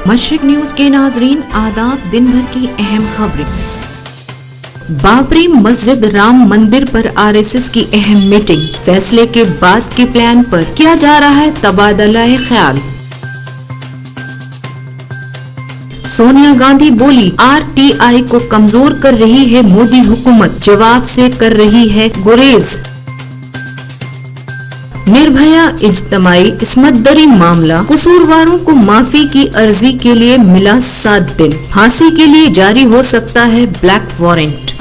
مشرق نیوز کے ناظرین آداب، دن بھر کی اہم خبریں۔ بابری مسجد رام مندر پر RSS کی اہم میٹنگ، فیصلے کے بعد کے پلان پر کیا جا رہا ہے تبادلہ خیال۔ سونیا گاندھی بولی RTI کو کمزور کر رہی ہے مودی حکومت، جواب سے کر رہی ہے گریز۔ نربھیا اجتماعی عصمت دری معاملہ، قصورواروں کو معافی کی عرضی کے لیے ملا 7 دن، پھانسی کے لیے جاری ہو سکتا ہے black warrant.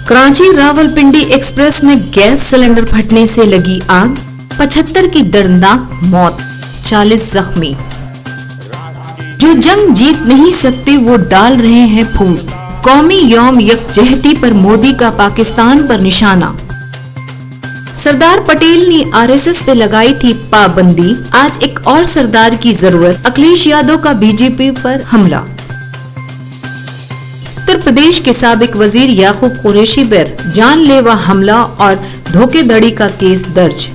Karachi Rawalpindi express میں گیس سلنڈر پھٹنے سے لگی آگ، 75 کی دردناک موت، 40 زخمی۔ جو جنگ جیت نہیں سکتے وہ ڈال رہے ہیں پھول، قومی یوم یکجہتی پر مودی کا پاکستان پر نشانہ۔ سردار پٹیل نے RSS پہ لگائی تھی پابندی، آج ایک اور سردار کی ضرورت، اکھلیش یادو کا BJP پر حملہ۔ اتر پردیش کے سابق وزیر یعقوب قریشی پر جان لیوا حملہ اور دھوکے دھڑی کا کیس درج۔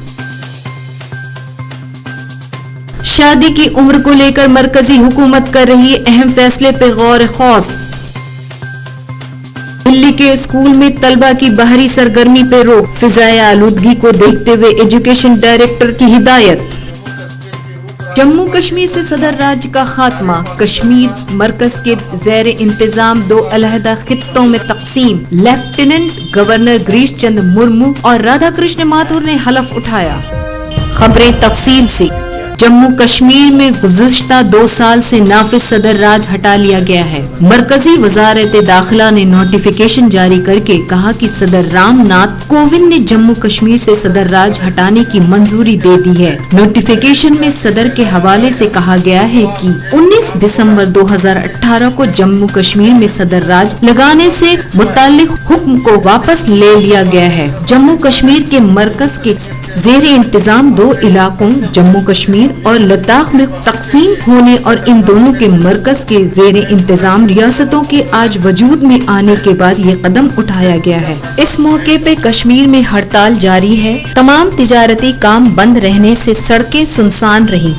شادی کی عمر کو لے کر مرکزی حکومت کر رہی اہم فیصلے پہ غور خوض۔ دلی کے اسکول میں طلبہ کی باہری سرگرمی پہ روک، فضائے آلودگی کو دیکھتے ہوئے ایجوکیشن ڈائریکٹر کی ہدایت۔ جموں کشمیر سے صدر راج کا خاتمہ، کشمیر مرکز کے زیر انتظام 2 علیحدہ خطوں میں تقسیم، لیفٹیننٹ گورنر گریش چندر مرمو اور رادھا کرشن ماتھور نے حلف اٹھایا۔ خبریں تفصیل سے۔ جموں کشمیر میں گزشتہ 2 سال سے نافذ صدر راج ہٹا لیا گیا ہے۔ مرکزی وزارت داخلہ نے نوٹیفیکیشن جاری کر کے کہا کہ صدر رام ناتھ کووند نے جموں کشمیر سے صدر راج ہٹانے کی منظوری دے دی ہے۔ نوٹیفیکیشن میں صدر کے حوالے سے کہا گیا ہے کہ 19 دسمبر 2018 کو جموں کشمیر میں صدر راج لگانے سے متعلق حکم کو واپس لے لیا گیا ہے۔ جموں کشمیر کے مرکز کے زیر انتظام 2 علاقوں جموں کشمیر اور لداخ میں تقسیم ہونے اور ان دونوں کے مرکز کے زیر انتظام ریاستوں کے آج وجود میں آنے کے بعد یہ قدم اٹھایا گیا ہے۔ اس موقع پہ کشمیر میں ہڑتال جاری ہے، تمام تجارتی کام بند رہنے سے سڑکیں سنسان رہی۔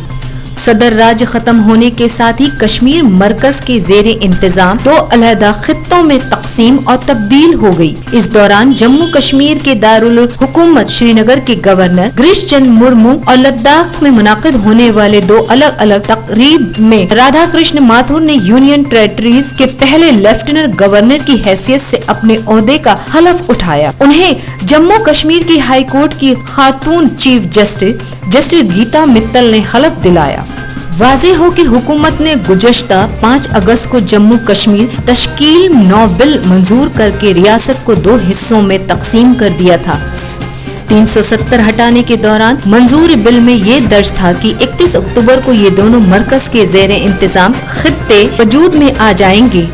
صدر راج ختم ہونے کے ساتھ ہی کشمیر مرکز کے زیر انتظام 2 علیحدہ خطوں میں تقسیم اور تبدیل ہو گئی۔ اس دوران جموں کشمیر کے دارالحکومت شری نگر کے گورنر گریش چندر مرمو اور لداخ میں منعقد ہونے والے 2 الگ الگ تقریب میں رادھا کرشن ماتھور نے یونین ٹیریٹریز کے پہلے لیفٹیننٹ گورنر کی حیثیت سے اپنے عہدے کا حلف اٹھایا۔ انہیں جموں کشمیر کی ہائی کورٹ کی خاتون چیف جسٹس گیتا متل نے حلف دلایا۔ واضح ہو کہ حکومت نے گزشتہ 5 اگست کو جموں کشمیر تشکیل 9 بل منظور کر کے ریاست کو 2 حصوں میں تقسیم کر دیا تھا۔ 370 ہٹانے کے دوران منظور بل میں یہ درج تھا کہ 31 اکتوبر کو یہ دونوں مرکز کے زیر انتظام خطے وجود میں آ جائیں گے۔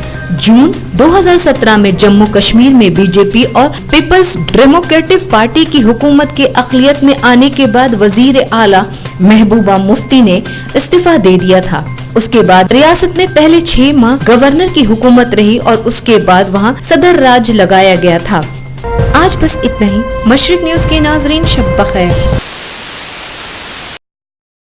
جون 2017 میں جموں کشمیر میں BJP اور پیپلز ڈیموکریٹک پارٹی کی حکومت کے اقلیت میں آنے کے بعد وزیر اعلیٰ محبوبہ مفتی نے استعفیٰ دے دیا تھا۔ اس کے بعد ریاست میں پہلے 6 ماہ گورنر کی حکومت رہی اور اس کے بعد وہاں صدر راج لگایا گیا تھا۔ آج بس اتنا ہی۔ مشرق نیوز کے ناظرین شب بخیر۔